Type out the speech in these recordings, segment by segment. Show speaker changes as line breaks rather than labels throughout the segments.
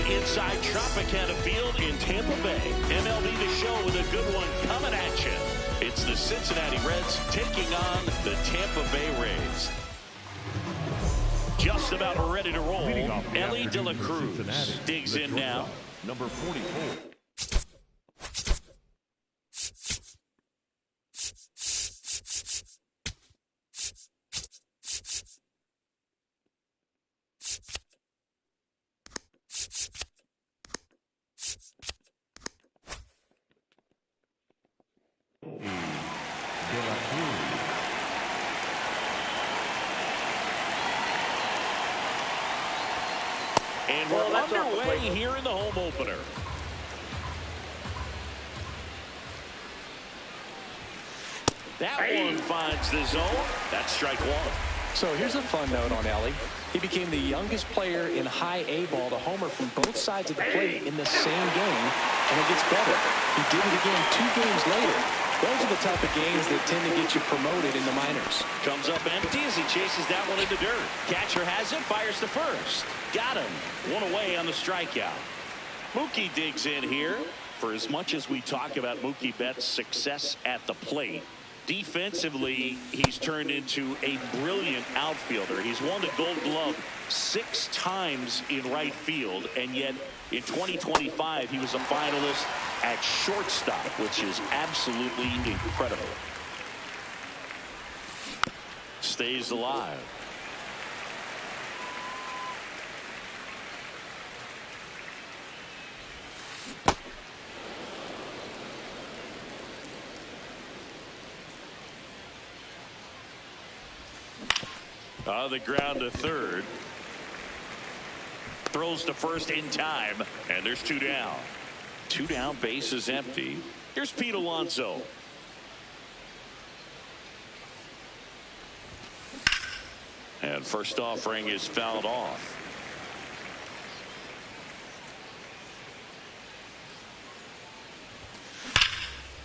Inside Tropicana Field in Tampa Bay, MLB The Show with a good one coming at you. It's the Cincinnati Reds taking on the Tampa Bay Rays. Just about ready to roll. Ellie De La Cruz digs in now.
Number 44.
And we're underway here in the home opener. That one finds the zone. That's strike one.
So here's a fun note on Ellie. He became the youngest player in high A ball to homer from both sides of the plate in the same game, and it gets better. He did it again 2 games later. Those are the type of games that tend to get you promoted in the minors.
Comes up empty as he chases that one in the dirt. Catcher has it, fires to first. Got him. One away on the strikeout. Mookie digs in here. For as much as we talk about Mookie Betts' success at the plate, defensively, he's turned into a brilliant outfielder. He's won the Gold Glove 6 times in right field, and yet in 2025, he was a finalist at shortstop, which is absolutely incredible. Stays alive. On the ground to third. Throws to first in time, and there's 2 down. 2 down, base is empty. Here's Pete Alonso. And first offering is fouled off.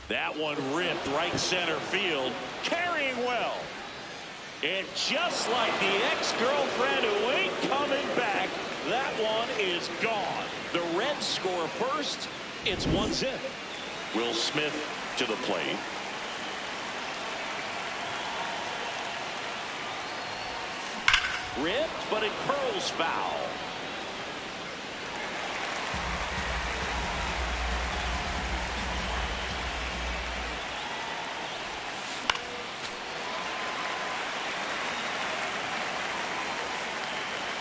That one ripped right center field, carrying well. And just like the ex-girlfriend who ain't coming back, that one is gone. The Reds score first. It's 1-0. Will Smith to the plate. Ripped, but it curls foul.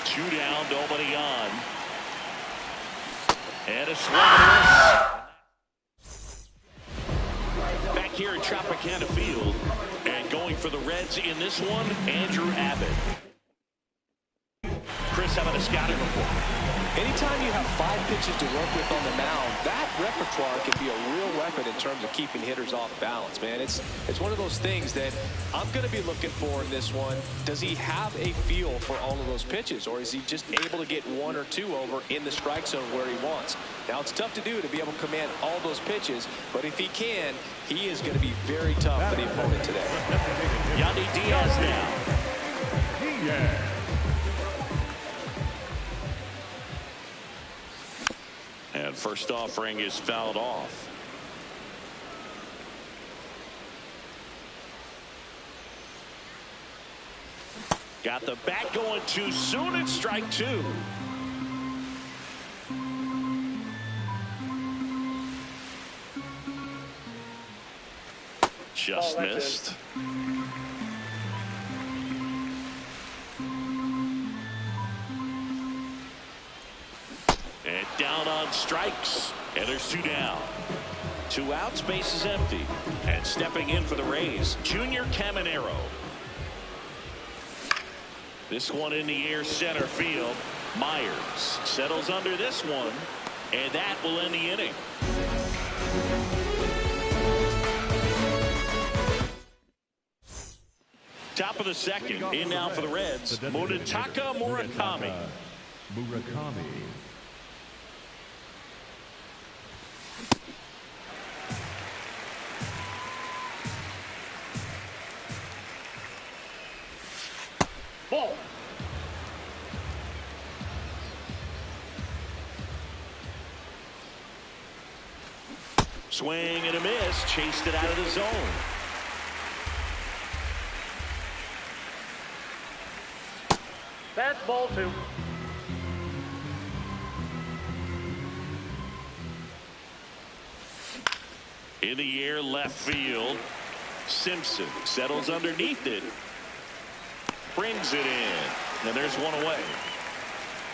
Two down, nobody on. And a swing and miss. Back here at Tropicana Field. And going for the Reds in this one, Andrew Abbott. Chris, how about a scouting report?
Anytime you have 5 pitches to work with on the mound, that repertoire can be a real weapon in terms of keeping hitters off balance, man. It's one of those things that I'm going to be looking for in this one. Does he have a feel for all of those pitches, or is he just able to get 1 or 2 over in the strike zone where he wants? Now, it's tough to do to be able to command all those pitches, but if he can, he is going to be very tough for the opponent today.
Yandy Diaz now.
Yeah.
And first offering is fouled off. Got the bat going too soon. It's strike 2. Just missed. And down on strikes, and there's 2 down. Two outs, base is empty. And stepping in for the Rays, Junior Caminero. This one in the air, center field. Myers settles under this one, and that will end the inning. Top of the second, in now for the Reds, Munetaka Murakami. Ball. Swing and a miss, chased it out of the zone.
That's ball two.
In the air, left field. Simpson settles underneath it. Brings it in. And there's one away.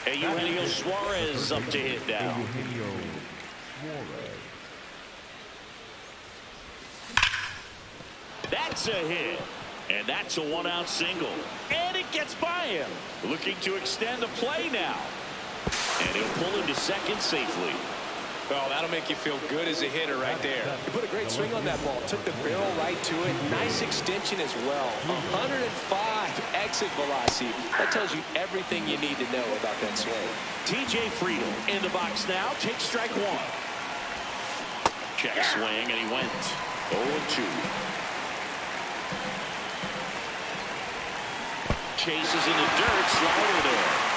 Eugenio Suarez up to hit now. That's a hit. And that's a one-out single. And it gets by him. Looking to extend the play now. And he'll pull into second safely.
Well, that'll make you feel good as a hitter right there. He put a great swing on that ball. Took the barrel right to it. Nice extension as well. 105 exit velocity. That tells you everything you need to know about that swing.
TJ Friedel in the box now. Takes strike one. Check swing, and he went 0-2. Chases in the dirt, slider there.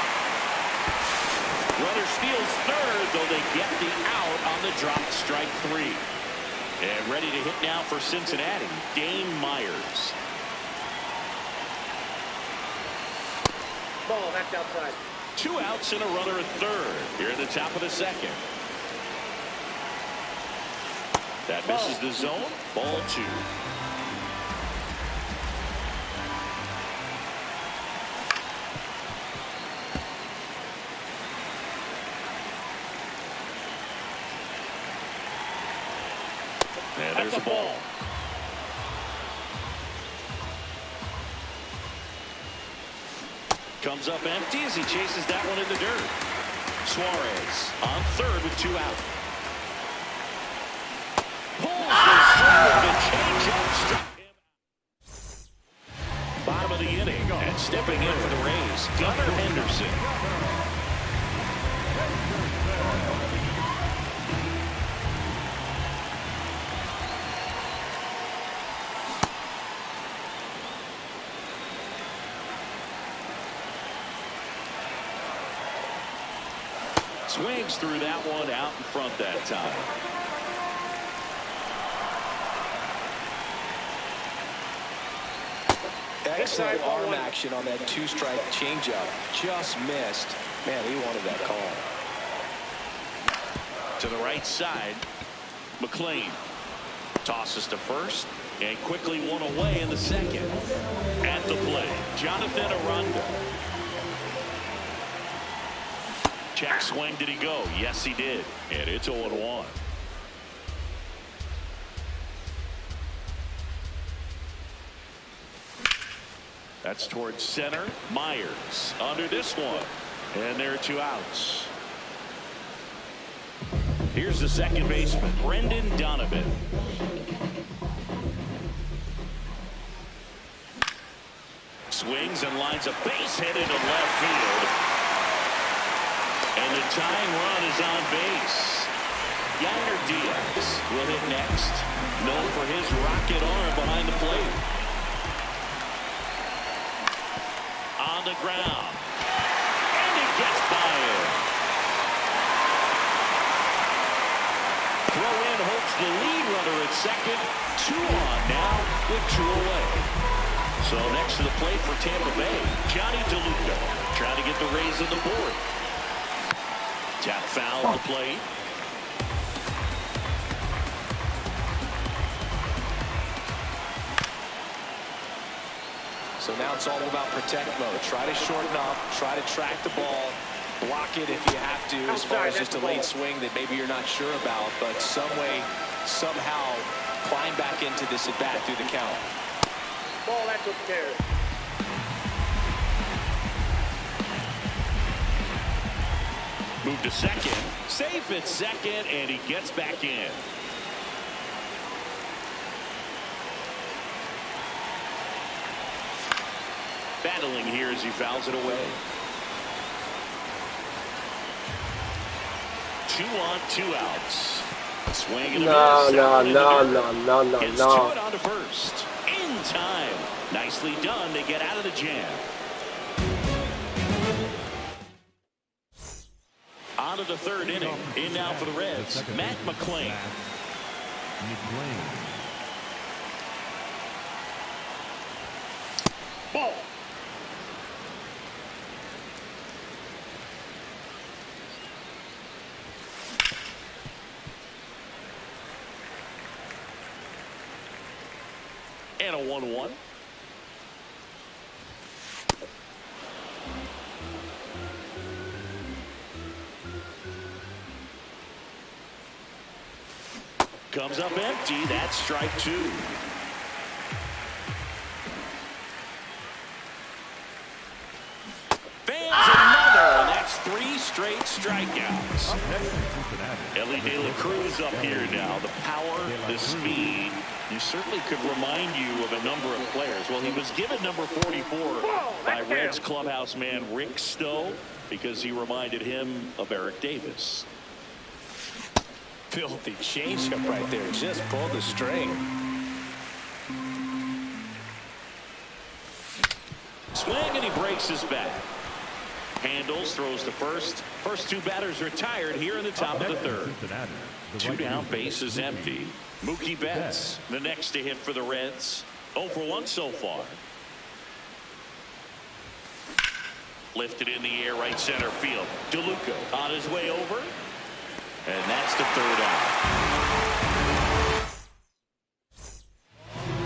Runner steals third, though they get the out on the drop, strike three. And ready to hit now for Cincinnati, Dane Myers.
Ball, that's outside.
Two outs and a runner at third here in the top of the second. That misses the zone, ball two. And there's a ball. Comes up empty as he chases that one in the dirt. Suarez on third with two out. Pulls the changeup. Bottom of the inning, and stepping in for the Rays, Gunnar Henderson. Swings through that one out in front that time.
Excellent arm action on that two-strike changeup. Just missed. Man, he wanted that call.
To the right side, McLean tosses to first and quickly one away in the second. At the plate, Jonathan Aranda. Check swing, did he go? Yes, he did. And it's 0-1. That's towards center. Myers under this one. And there are two outs. Here's the second baseman, Brendan Donovan. Swings and lines a base hit into left field. And the tying run is on base. Yander Diaz will hit next. Known for his rocket arm behind the plate. On the ground. And it gets by him. Throw in hopes the lead runner at second. Two on now with two away. So next to the plate for Tampa Bay, Johnny DeLuca trying to get the Rays on the board. Tap foul on the plate.
So now it's all about protect mode. Try to shorten up, try to track the ball, block it if you have to, as far as just a late swing that maybe you're not sure about, but some way somehow climb back into this at bat through the count.
Ball, that took care.
Move to second. Safe at second, and he gets back in. Battling here as he fouls it away. 2 on, 2 outs. Swing and
No.
Gets to it onto first. In time. Nicely done to get out of the jam. On to the third inning. In now for the Reds, Matt McClain. Ball. And a 1-1. Comes up empty. That's strike 2. Fans another, and that's 3 straight strikeouts. Ellie De La Cruz up here now. The power, the speed. He certainly could remind you of a number of players. Well, he was given number 44 by Reds clubhouse man Rick Stowe because he reminded him of Eric Davis.
Filthy changeup right there. Just pulled the string.
Swing, and he breaks his bat. Handles, throws to first. First 2 batters retired here in the top of the third. 2 down, base is empty. Mookie Betts, the next to hit for the Reds. 0 for 1 so far. Lifted in the air, right center field. DeLuca on his way over. And that's the third out.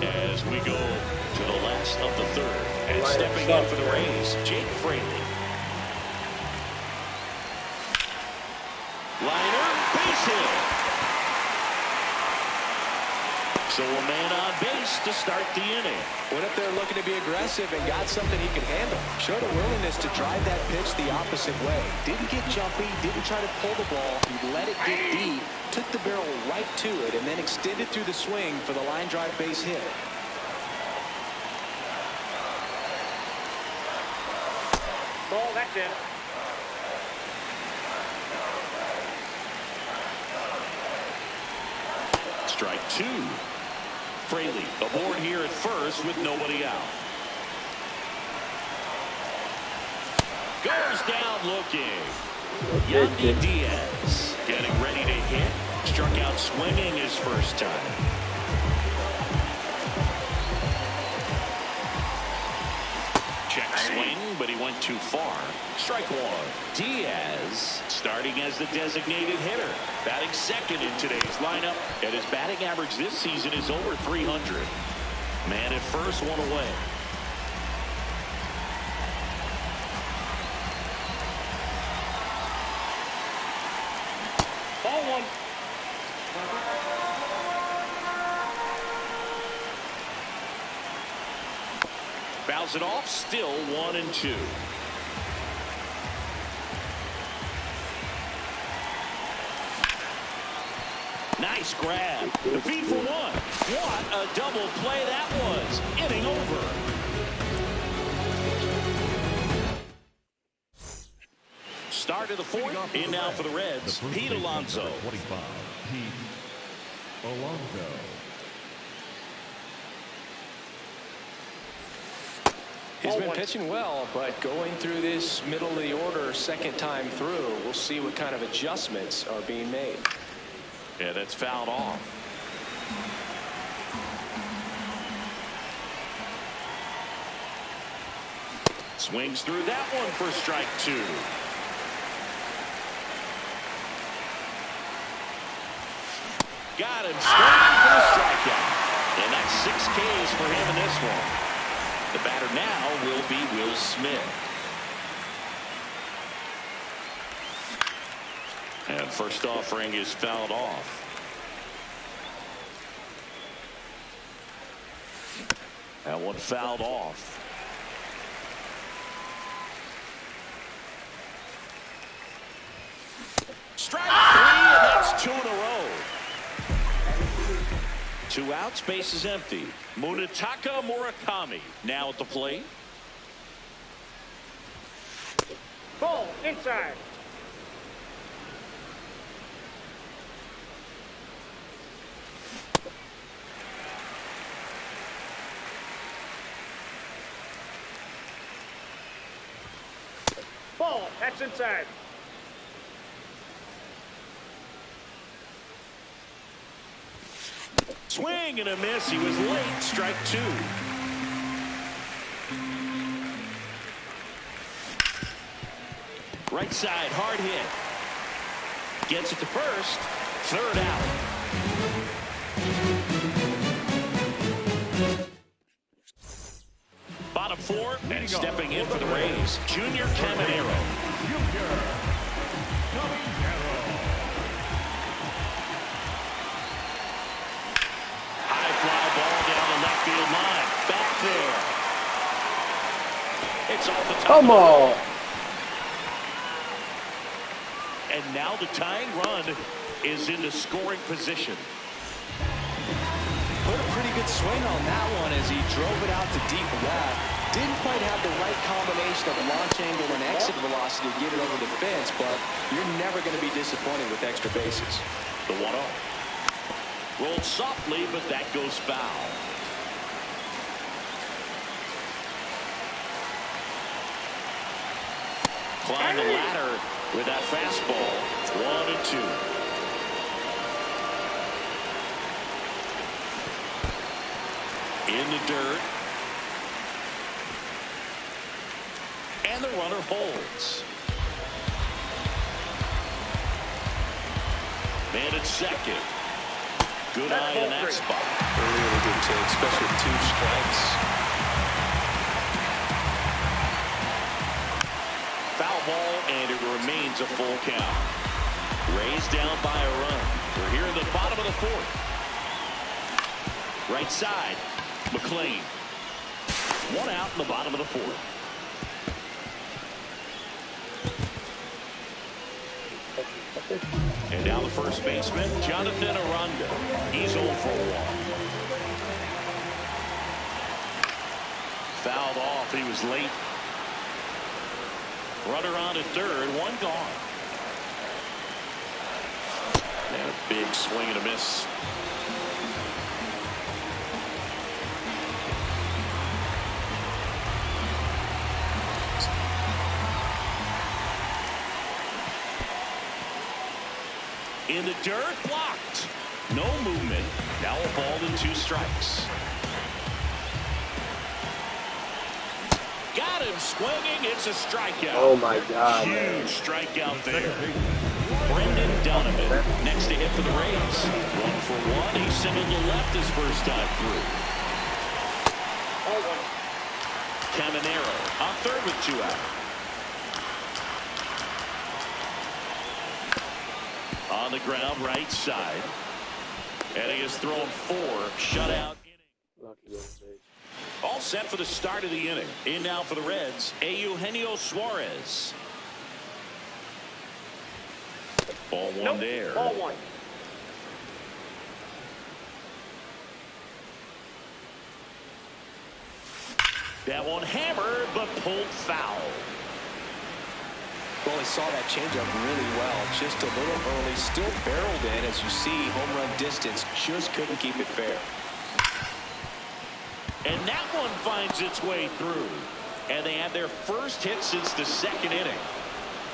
As we go to the last of the third. And stepping in for the Rays, Jake Fraley. Liner, base hit. So a man on base to start the inning.
Went up there looking to be aggressive and got something he could handle. Showed a willingness to drive that pitch the opposite way. Didn't get jumpy, didn't try to pull the ball. He let it get deep, took the barrel right to it, and then extended through the swing for the line drive base hit.
Ball, that's in.
Strike 2. Fraley aboard here at first with nobody out. Goes down looking. Yandy Diaz getting ready to hit. Struck out swinging his first time. Check swing, but he went too far. Strike 1. Diaz starting as the designated hitter. Batting second in today's lineup. And his batting average this season is over 300. Man at first, 1 away.
Ball 1.
Fouls it off, still 1-2. Nice grab. The feed for 1. What a double play that was. Inning over. Start of the 4th. In now for the Reds, Pete Alonso.
25, Pete Alonso.
He's been pitching well, but going through this middle of the order second time through, we'll see what kind of adjustments are being made.
Yeah, that's fouled off. Swings through that one for strike 2. Got him swinging for the strikeout. And that's 6 Ks for him in this one. The batter now will be Will Smith. And first offering is fouled off. That one fouled off. Strike 3, and that's 2 in a row. 2 outs, base is empty. Munetaka Murakami now at the plate.
Ball inside. Ball, that's inside.
Swing and a miss. He was late. Strike 2. Right side, hard hit. Gets it to first. Third out. Bottom 4, and stepping in for the Rays, Junior Caminero. High fly ball down the left field line. Back there. It's off the top.
Come on.
And now the tying run is into scoring position.
Put a pretty good swing on that one as he drove it out to deep left. Didn't quite have the right combination of launch angle and exit velocity to get it over the fence, but you're never going to be disappointed with extra bases.
The 1-0. Rolled softly, but that goes foul. Climb the ladder with that fastball. 1-2. In the dirt. And the runner holds. Man at second. Good eye in that spot.
Really good take, especially with 2 strikes.
Foul ball, and it remains a full count. Rays down by a run. We're here in the bottom of the 4th. Right side, McLean. 1 out in the bottom of the 4th. And now the first baseman, Jonathan Aranda. He's 0 for 1. Fouled off. He was late. Runner on at third. 1 gone. And a big swing and a miss. In the dirt, blocked. No movement. Now a ball and 2 strikes. Got him swinging. It's a strikeout.
Oh my God.
Huge strikeout there. Brendan Donovan next to hit for the Rays. 1 for 1. He singled to left his first time through. Caminero on third with 2 out. On the ground, right side. And he has thrown 4 shutout innings. All set for the start of the inning. In now for the Reds, Eugenio Suarez. Ball 1 there.
Ball 1.
That one hammered, but pulled foul.
Well, he saw that changeup really well. Just a little early, still barreled in. As you see, home run distance, just couldn't keep it fair.
And that one finds its way through. And they have their first hit since the 2nd inning.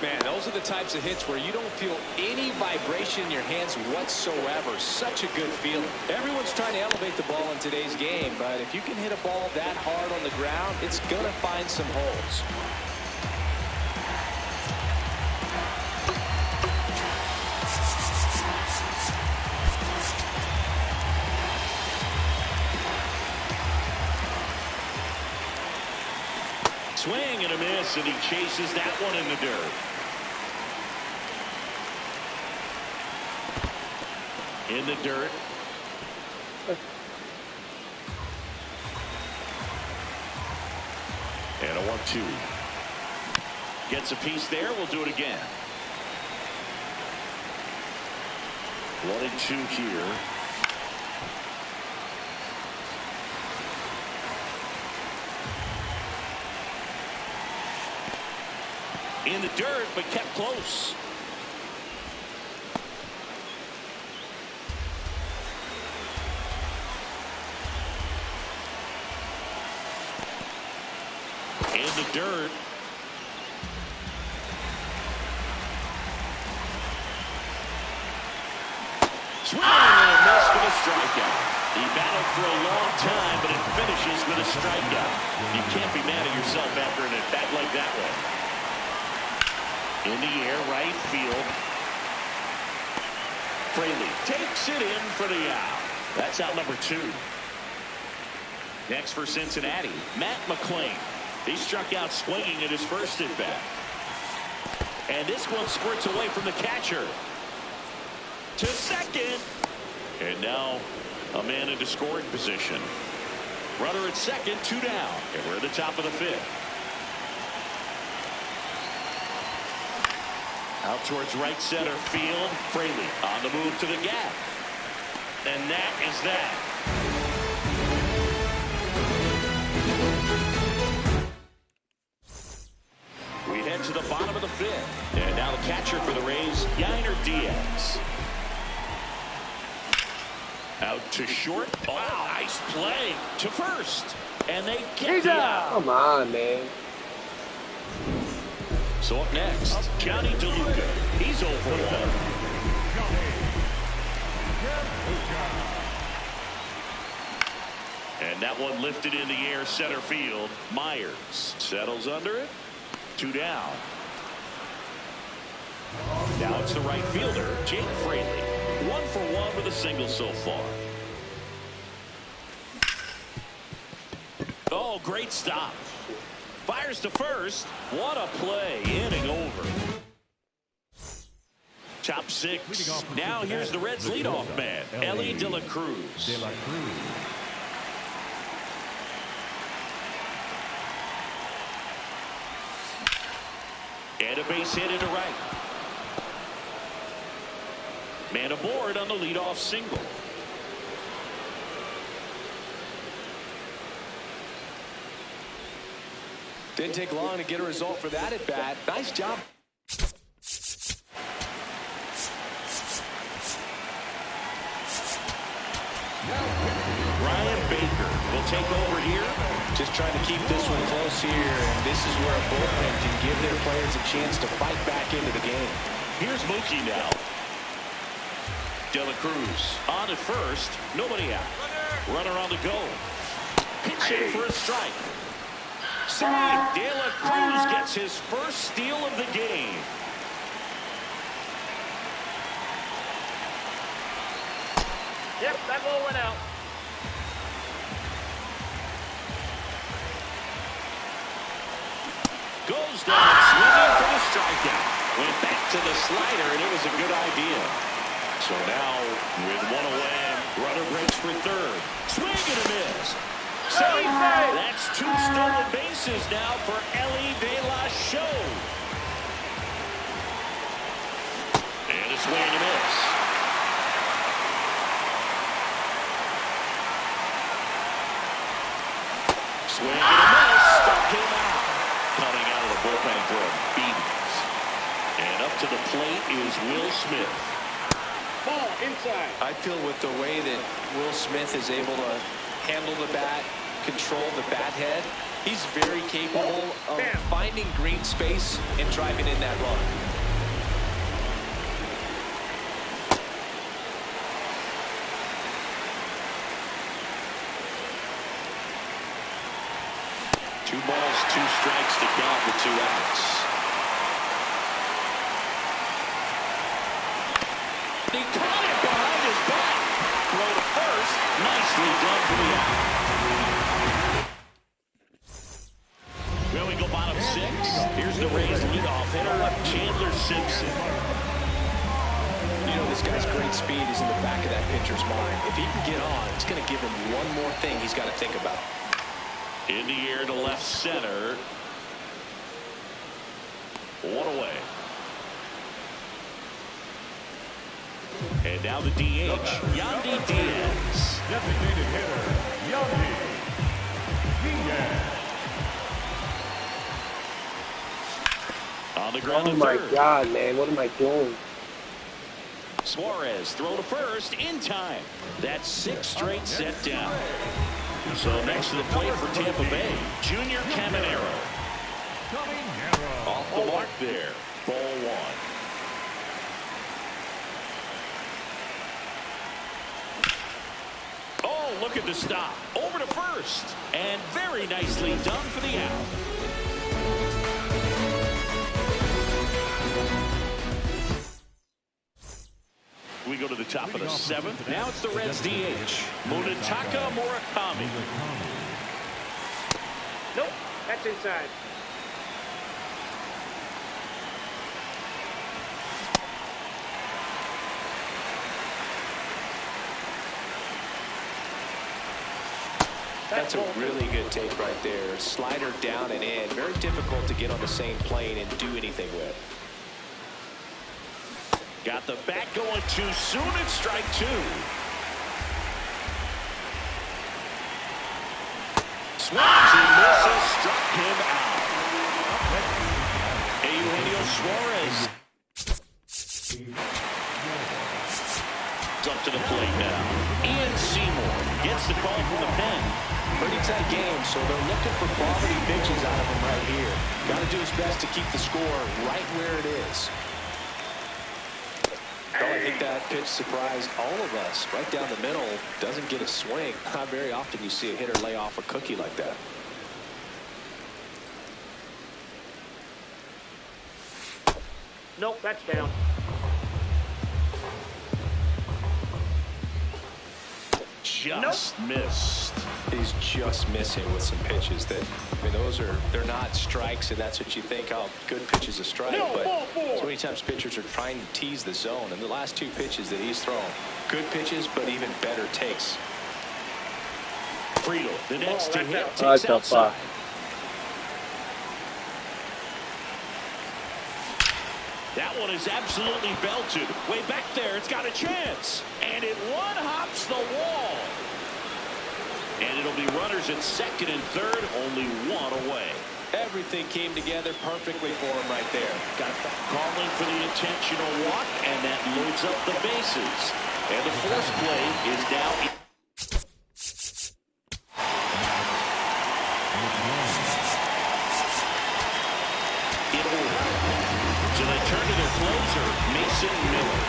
Man, those are the types of hits where you don't feel any vibration in your hands whatsoever. Such a good feeling. Everyone's trying to elevate the ball in today's game, but if you can hit a ball that hard on the ground, it's going to find some holes.
Swing and a miss, and he chases that one in the dirt. In the dirt. a 1-2. Gets a piece there. We'll do it again. 1-2 here. In the dirt, but kept close. In the dirt. Swing and a miss for the strikeout. He battled for a long time, but it finishes with a strikeout. You can't be mad at yourself after an at-bat like that one. In the air, right field. Fraley takes it in for the out. That's out number 2. Next for Cincinnati, Matt McClain. He struck out swinging at his first at-bat. And this one squirts away from the catcher. To second. And now a man into scoring position. Runner at second, 2 down. And we're at the top of the 5th. Out towards right center field. Fraley on the move to the gap. And that is that. We head to the bottom of the 5th. And now the catcher for the Rays, Diaz. Out to short. Oh, wow. Nice play to first. And they get the out.
Come on, man.
So up next, Johnny DeLuca. He's over 1. And that one lifted in the air center field. Myers settles under it. 2 down. Now it's the right fielder, Jake Fraley. 1 for 1 with a single so far. Oh, great stop. Fires to first. What a play. Inning over. Top 6. Now here's the Reds leadoff man, Ellie De La Cruz. And a base hit into right. Man aboard on the leadoff single.
Didn't take long to get a result for that at bat. Nice job.
Ryan Baker will take over here.
Just trying to keep this one close here, and this is where a bullpen can give their players a chance to fight back into the game.
Here's Mookie now. De La Cruz on at first. Nobody out. Runner on the go. Pitching for a strike. Save. De La Cruz gets his first steal of the game.
Yep, that ball went out.
Goes down swinging for the strikeout. Went back to the slider, and it was a good idea. So now, with 1 away, runner breaks for third. Swing and a miss. Save. That's 2 stolen bases now for Ellie De La Show. And a swing and a miss. Swing and a miss. Struck him out. Coming out of the bullpen for a beatings. And up to the plate is Will Smith.
Ball inside.
I feel with the way that Will Smith is able to handle the bat, control the bat head, he's very capable of finding green space and driving in that run.
Two balls, 2 strikes to count with 2 outs. He caught it behind his back. Throw to first. Nicely done for the out. Well, we go bottom 6. Here's the Rays leadoff hitter, Chandler Simpson.
You know, this guy's great speed is in the back of that pitcher's mind. If he can get on, it's going to give him one more thing he's got to think about.
In the air to left center. One away. And now the DH, Yandy Diaz.
Designated hitter, Yandy Diaz.
On the ground
Oh
to
my
third.
God, man. What am I doing?
Suarez throw to first in time. That's 6 straight set down. So next to the plate for Tampa Bay, Junior Caminero. Off the mark there. Ball 1. Oh, look at the stop. Over to first. And very nicely done for the out. We go to the top of the 7th. Now it's the Reds DH, Munetaka Murakami.
Nope. That's inside.
That's a really good take right there. Slider down and in. Very difficult to get on the same plane and do anything with.
Got the bat going too soon. It's strike 2. Swings and misses. Struck him out. Eugenio Suarez. Up to the plate now. Ian Seymour gets the call from the pen.
Pretty tight game, so they're looking for quality pitches out of him right here. Got to do his best to keep the score right where it is. Oh, I think that pitch surprised all of us. Right down the middle, doesn't get a swing. Not very often you see a hitter lay off a cookie like that.
Nope. That's down.
Just missed.
He's just missing with some pitches that, I mean, they're not strikes, and that's what you think, oh, good pitch is a strike. But so many times pitchers are trying to tease the zone, and the last 2 pitches that he's thrown, good pitches, but even better takes.
Friedel, the next to hit,
What
takes
the
outside.
fuck?
That one is absolutely belted. Way back there, it's got a chance. And it one-hops the wall. And it'll be runners at second and third, only 1 away.
Everything came together perfectly for him right there.
Got calling for the intentional walk, and that loads up the bases. And the force play is now... So they turn to their closer, Mason Miller.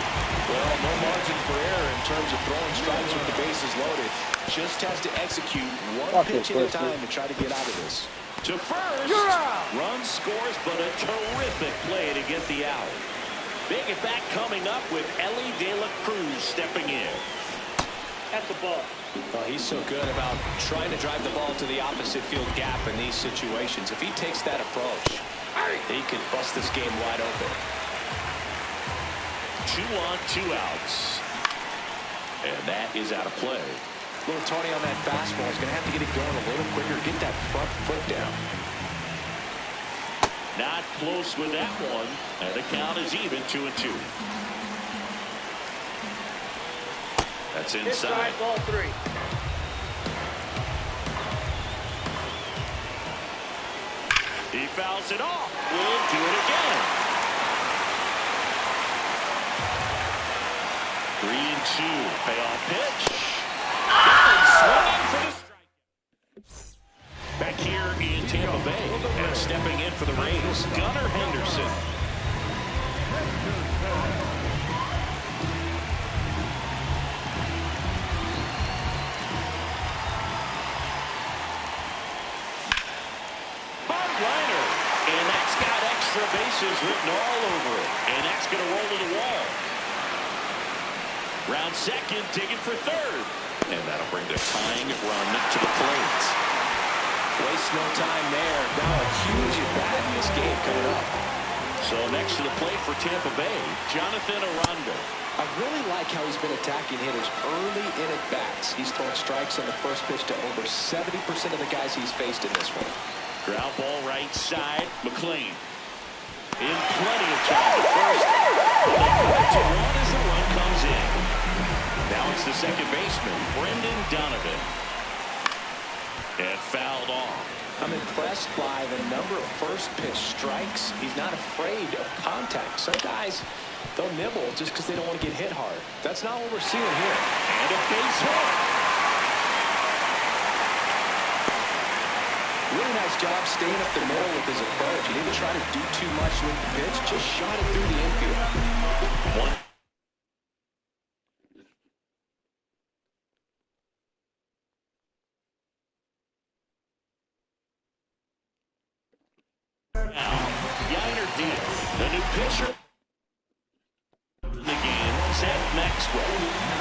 Well, no margin for error in terms of throwing strikes with the bases loaded. Just has to execute one pitch at a time to try to get out of this.
To first. Run scores, but a terrific play to get the out. Big at bat coming up with Ellie De La Cruz stepping in.
That's a ball.
Well, he's so good about trying to drive the ball to the opposite field gap in these situations. If he takes that approach, he could bust this game wide open.
2 on, 2 outs. And that is out of play.
A little Tony on that fastball. He's going to have to get it going a little quicker, get that front foot down.
Not close with that one. And the count is even, 2-2. That's inside.
Inside, ball 3.
He fouls it off. We'll do it again. 3-2. Payoff pitch. Swinging for the strike. Back here in Tampa Bay. And stepping in for the Rays, Gunnar Henderson. Liner, and that's got extra bases written all over it, and that's going to roll to the wall. Round second, digging for third, and that'll bring the tying run to the plate.
Waste no time there. Now a huge at-bat in this game coming up.
So next to the plate for Tampa Bay, Jonathan Aranda.
I really like how he's been attacking hitters early in at-bats. He's thrown strikes on the first pitch to over 70% of the guys he's faced in this one.
Ground ball right side, McLean. In plenty of time at first. But they put it to one as the run comes in. Now it's the second baseman, Brendan Donovan. And fouled off.
I'm impressed by the number of first pitch strikes. He's not afraid of contact. Some guys, they'll nibble just because they don't want to get hit hard. That's not what we're seeing here.
And a base hit.
Really nice job staying up the middle with his approach. He didn't try to do too much with the pitch, just shot it through the infield.
One. The new pitcher in the game, Zach Maxwell.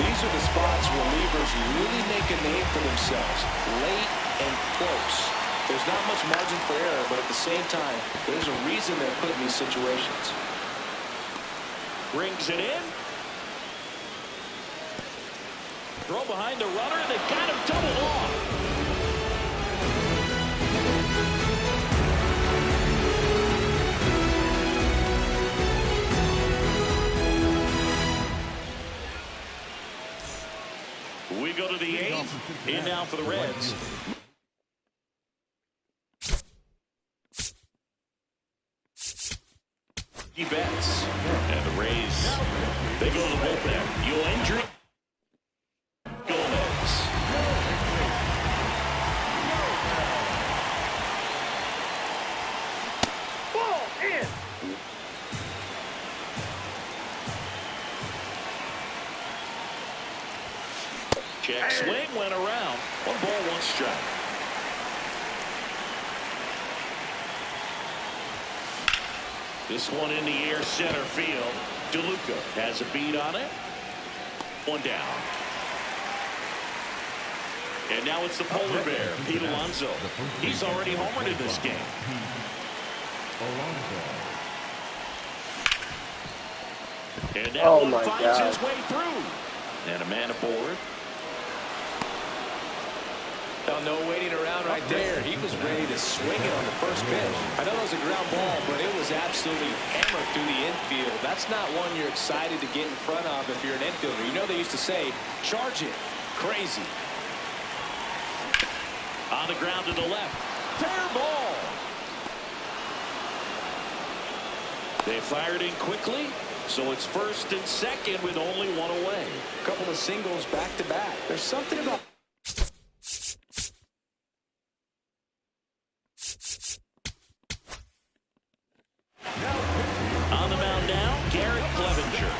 These are the spots where relievers really make a name for themselves, late and close. There's not much margin for error, but at the same time, there's a reason they're put in these situations.
Brings it in. Throw behind the runner, and they got him doubled off. We go to the eighth. In now for the Reds. He bets. And the Rays, they go to the bullpen. You'll injury. Gomez.
Ball in.
Check swing went around. 1 ball, 1 strike. This one in the air, center field. DeLuca has a beat on it. 1 down. And now it's the polar bear, Pete Alonso. He's already homered in this game. And that one finds its way through. And a man aboard.
Now, no waiting around right there. He was ready to swing it on the first pitch. I know it was a ground ball, but it was absolutely hammered through the infield. That's not one you're excited to get in front of if you're an infielder. You know they used to say, charge it. Crazy.
On the ground to the left. Fair ball. They fired in quickly, so it's first and second with only 1 away.
A couple of singles back to back. There's something about
on the mound now, Garrett Clevenger.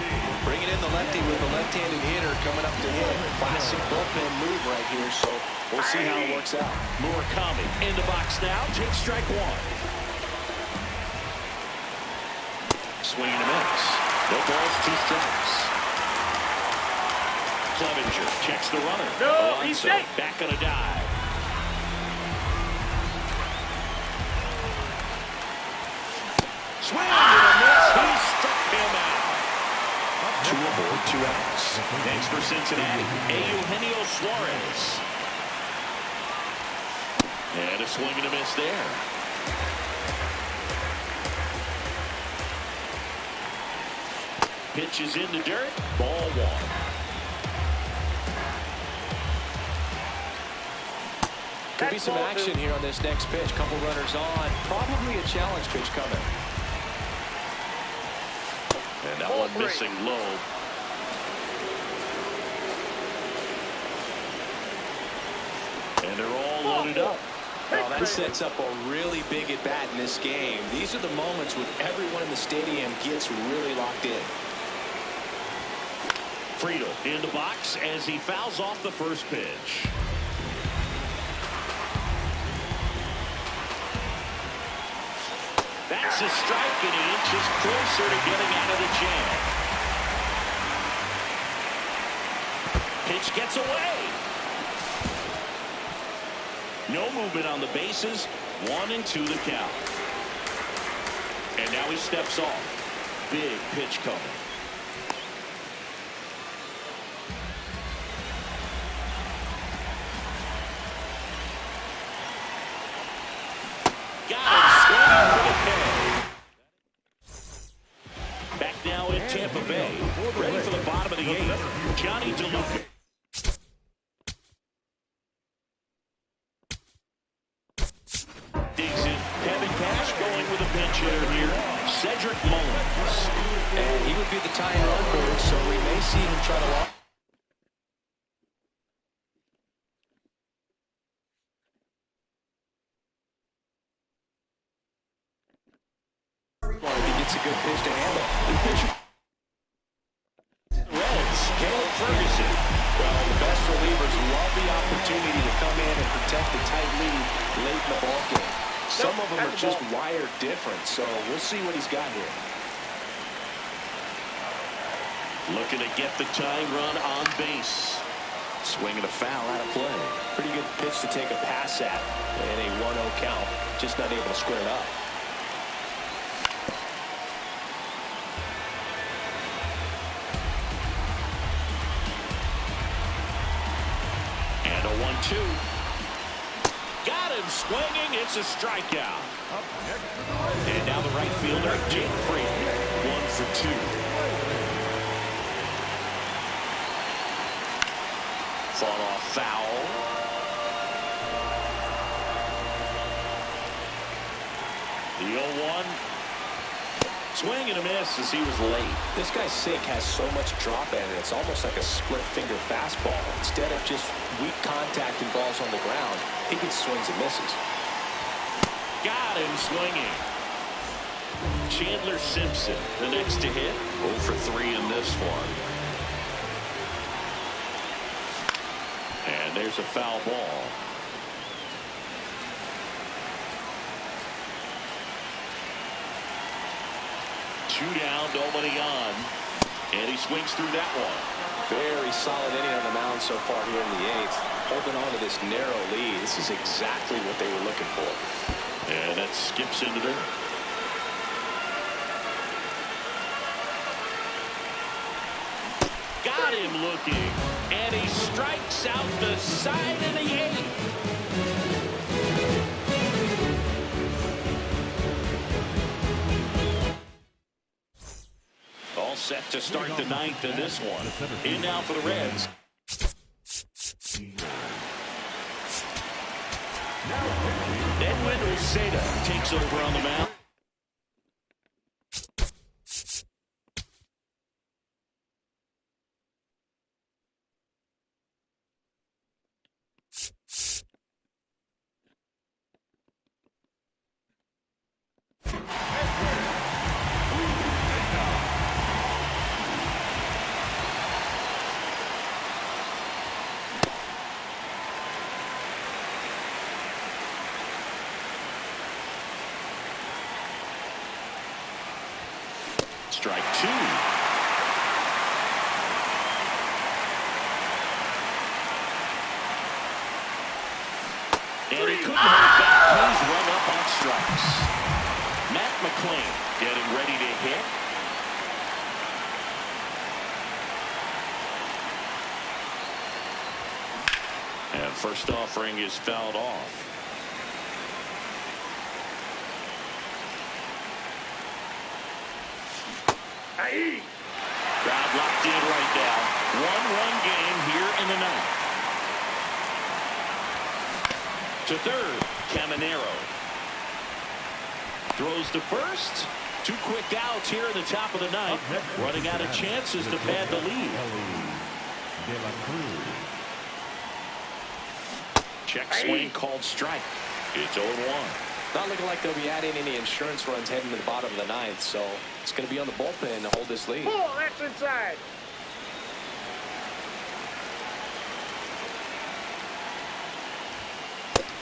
bringing in the lefty with the left-handed hitter coming up to hit. Classic bullpen move right here, so we'll see how it works out.
Murakami in the box now. Takes strike 1. Swing and a miss. No balls, 2 strikes. Clevenger checks the runner.
No, he's safe.
Back on a dive. Swing and a miss. He struck him out. 2 aboard, 2 outs. Next for Cincinnati, Eugenio Suarez. And a swing and a miss there. Pitch is in the dirt. Ball 1.
Could be some action here on this next pitch. Couple runners on. Probably a challenge pitch coming.
And that one missing low. And they're all loaded up.
Well, that sets up a really big at-bat in this game. These are the moments when everyone in the stadium gets really locked in.
Friedel in the box as he fouls off the first pitch. That's a strike, and he inches closer to getting out of the jam. Pitch gets away. No movement on the bases. 1-2 the count. And now he steps off. Big pitch coming. pinch hitter here, Cedric Mullins.
And he would be the tying run move, so we may see him try to walk. He gets a good pitch to handle.
Reds, Caleb Ferguson.
Well, the best relievers love the opportunity to come in and protect the tight lead late in the ballgame. Some of them are just wired different, so we'll see what he's got here.
Looking to get the tying run on base. Swinging a foul out of play.
Pretty good pitch to take a pass at in a 1-0 count. Just not able to square it up.
And a 1-2. Got him swinging. It's a strikeout. And now the right fielder, Jake Freeman. 1 for 2. Fought off foul. The 0-1. Swing and a miss as he was late.
This guy's sink has so much drop in it. It's almost like a split-finger fastball. Instead of just weak contact and balls on the ground, he gets swings and misses.
Got him swinging. Chandler Simpson, the next to hit. 0 for 3 in this one. And there's a foul ball. Two down, nobody on. And he swings through that one.
Very solid inning on the mound so far here in the 8th. Holding on to this narrow lead. This is exactly what they were looking for.
And that skips into there. Got him looking. And he strikes out the side of the 8th. All set to start the 9th in this one. In now for the Reds. Edwin Uceda takes over on the mound. Strike 2. And he couldn't hold it back. He's run up on strikes. Matt McClain getting ready to hit. And first offering is fouled off. Crowd locked in right now. 1-1 game here in the 9th. To third, Caminero. Throws to first. 2 quick outs here in the top of the 9th. Running out of chances to pad the lead. Check swing called strike. It's 0-1.
Not looking like they'll be adding any insurance runs heading to the bottom of the 9th, so it's going to be on the bullpen to hold this lead.
Oh, that's inside.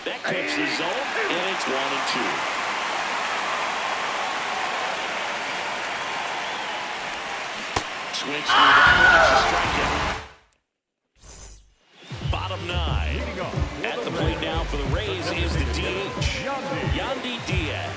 That clips the zone, and it's 1-2. Swings through that one. It's a strikeout. Bottom 9. At the plate now for the Rays is the DH, Yandy Diaz.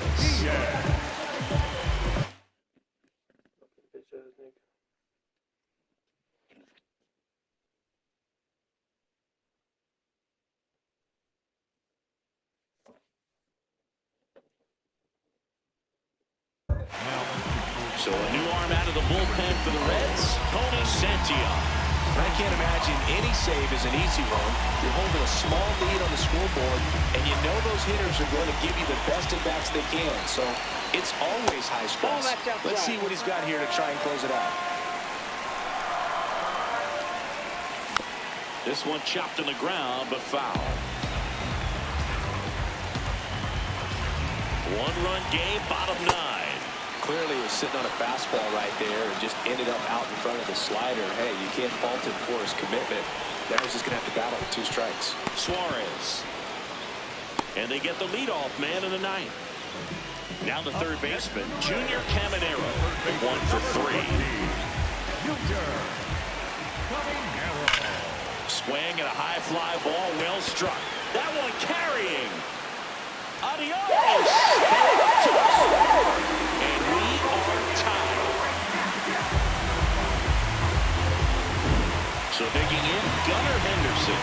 So a new arm out of the bullpen for the Reds, Tony Santillan.
I can't imagine any save is an easy one. You're holding a small lead on the scoreboard, and you know those hitters are going to give you the best at-bats they can. So it's always high stress. Let's see what he's got here to try and close it out.
This one chopped in the ground, but foul. One-run game, bottom 9.
Clearly was sitting on a fastball right there and just ended up out in front of the slider. Hey, you can't fault him for his commitment. Now he's just going to have to battle with 2 strikes.
Suarez. And they get the leadoff man in the 9th. Now the third baseman, Junior Caminero. 1 for 3. Swing and a high fly ball, well struck. That one carrying. Adios! And we are tied. So digging in, Gunnar Henderson.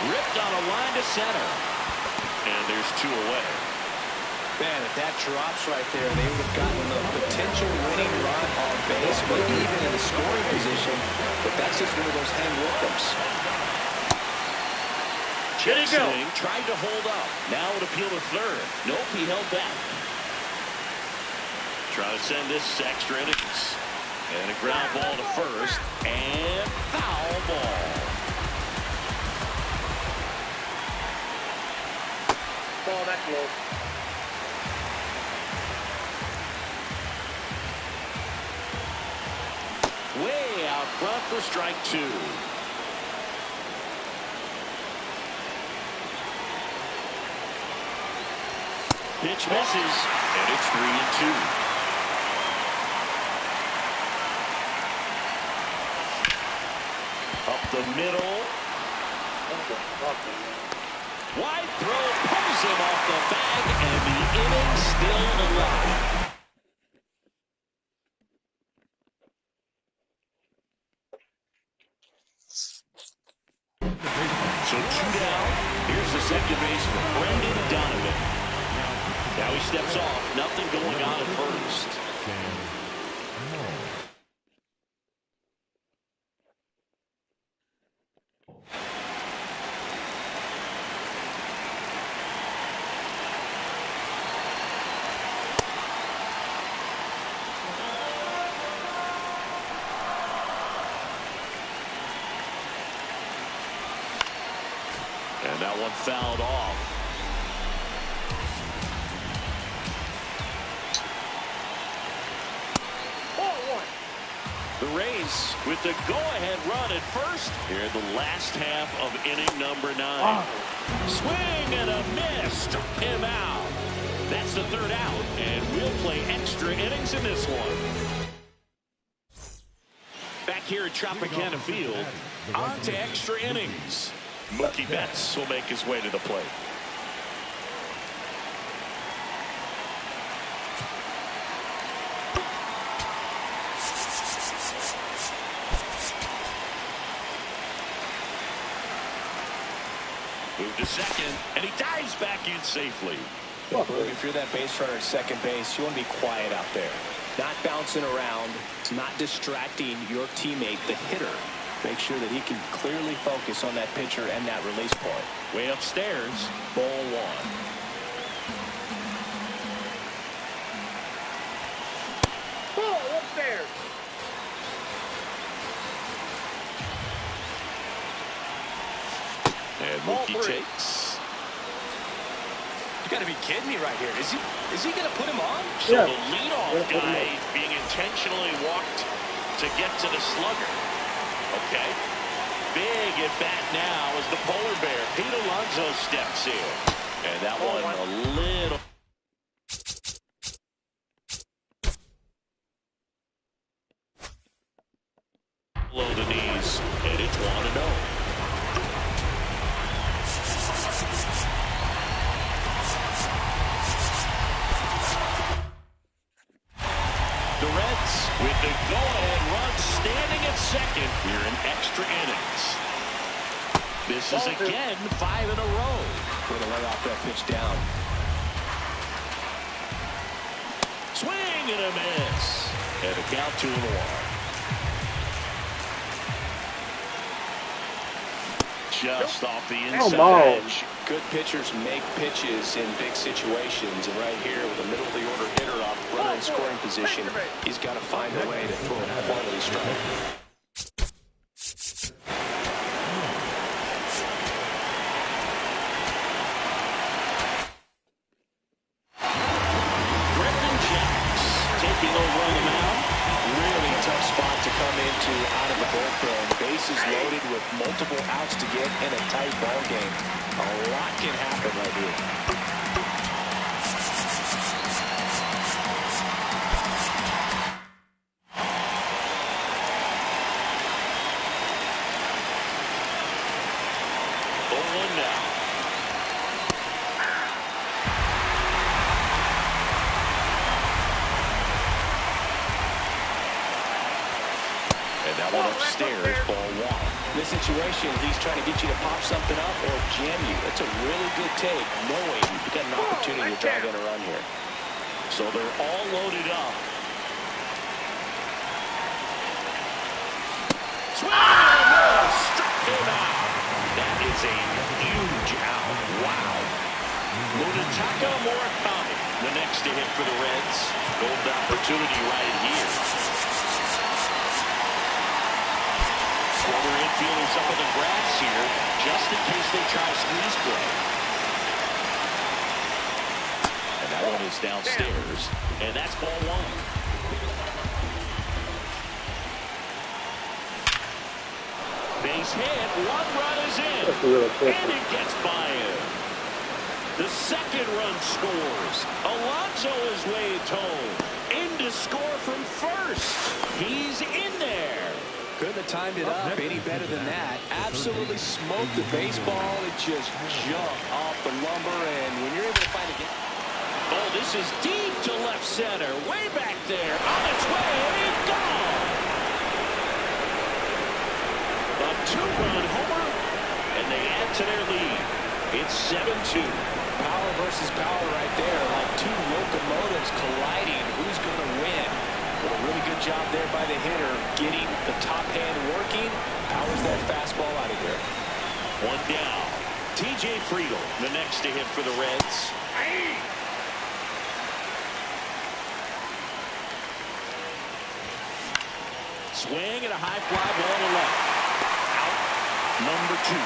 Ripped on a line to center. And there's 2 away.
Man, if that drops right there, they would have gotten a potential winning run on base, but even in the scoring position, but that's just one of those hang with-ems.
Check swing, tried to hold up. Now it appeal to third. Nope, he held back. Trying to send this extra innings. And a ground ball to first. And foul ball.
Ball that low.
Way out front for strike 2. Pitch misses, and it's 3-2. Up the middle. Wide throw pulls him off the bag, and the inning still alive. So 2 down. Here's the second baseman, Brendan Donovan. Now he steps off. Nothing going on at first. And that one fouled off. The Rays with the go-ahead run at first here in the last half of inning number 9. Swing and a miss. Struck him out. That's the 3rd out, and we'll play extra innings in this one. Back here at Tropicana Field, on to extra innings. Mookie Betts will make his way to the plate. Move to second, and he dives back in safely.
If you're that base runner at second base, you want to be quiet out there. Not bouncing around, not distracting your teammate, the hitter. Make sure that he can clearly focus on that pitcher and that release point.
Way upstairs, ball 1.
Ball upstairs.
And Mookie takes.
You got to be kidding me right here. Is he going to put him on?
So the leadoff guy being intentionally walked to get to the slugger. Okay. Big at bat now as the polar bear, Pete Alonso, steps in. And that one a little. Below the knees, and it's 1-0. The Reds with the go-ahead run standing at second here in extra innings. This is again 5 in a row.
Way to lay off that pitch down.
Swing Swing and a miss. And a count 2-1. Just off the inside edge.
Good pitchers make pitches in big situations, and right here with a middle of the order hitter up, runner in scoring position, he's got to find a way to throw a quality strike.
Taking over on the mound.
Really tough spot to come into out of the bullpen. Bases loaded with multiple outs to get in a tight ball game. A lot can happen right here.
Upstairs, ball 1.
In this situation, he's trying to get you to pop something up or jam you. That's a really good take, knowing you got an opportunity to drive in a run here.
So they're all loaded up. Swing and a miss. Struck him out. That is a huge out. Wow. Munetaka Murakami, the next to hit for the Reds. Golden opportunity right here. Other infielders up on the grass here, just in case they try squeeze play. And that one is downstairs, and that's ball 1. Base hit, 1 run is in, and it gets by him. The second run scores. Alonso is way home, in to score from first. He's in there.
Couldn't have timed it up any better than that. Absolutely smoked the baseball. It just jumped off the lumber, and when you're able to find it again.
Oh, this is deep to left center. Way back there. On its way. Gone. A 2-run homer, and they add to their lead. It's 7-2.
Power versus power right there. Like two locomotives colliding. Who's going to win? Well, a really good job there by the hitter, getting the top hand working. Powers that fastball out of here.
1 down. TJ Friedl, the next to hit for the Reds. Swing and a high fly ball to left. Out number 2.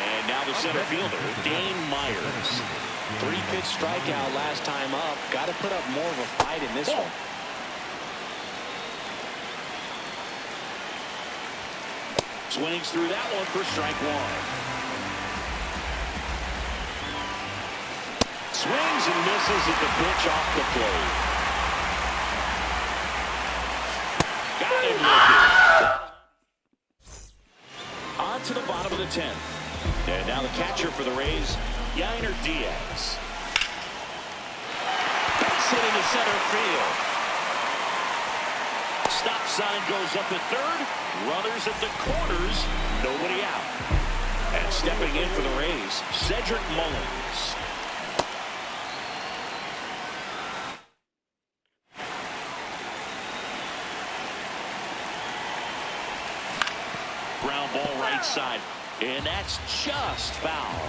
And now the center fielder, Dane Myers.
3-pitch strikeout last time up. Got to put up more of a fight in this one.
Swings through that one for strike 1. Swings and misses at the pitch off the plate. Got him looking. On to the bottom of the 10th. And now the catcher for the Rays, Yainer Diaz. Base hit into center field. Stop sign goes up at third. Runners at the corners. Nobody out. And stepping in for the Rays, Cedric Mullins. Ground ball right side. And that's just foul.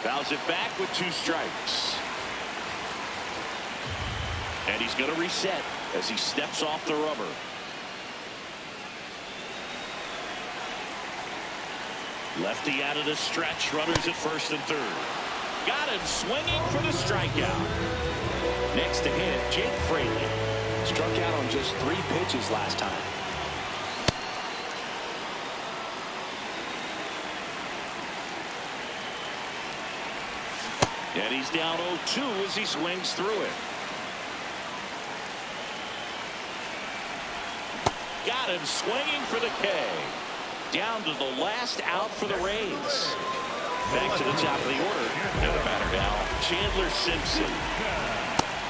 Fouls it back with 2 strikes. And he's going to reset as he steps off the rubber. Lefty out of the stretch. Runners at first and third. Got him swinging for the strikeout. Next to hit, Jake Fraley.
Struck out on just 3 pitches last time.
And he's down 0-2 as he swings through it. Got him swinging for the K. Down to the last out for the Rays. Back to the top of the order. And the batter now, Chandler Simpson.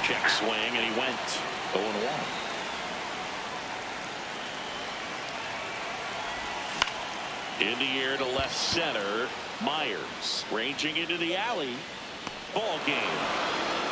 Check swing, and he went 0-1. In the air to left center. Myers ranging into the alley. Ball game.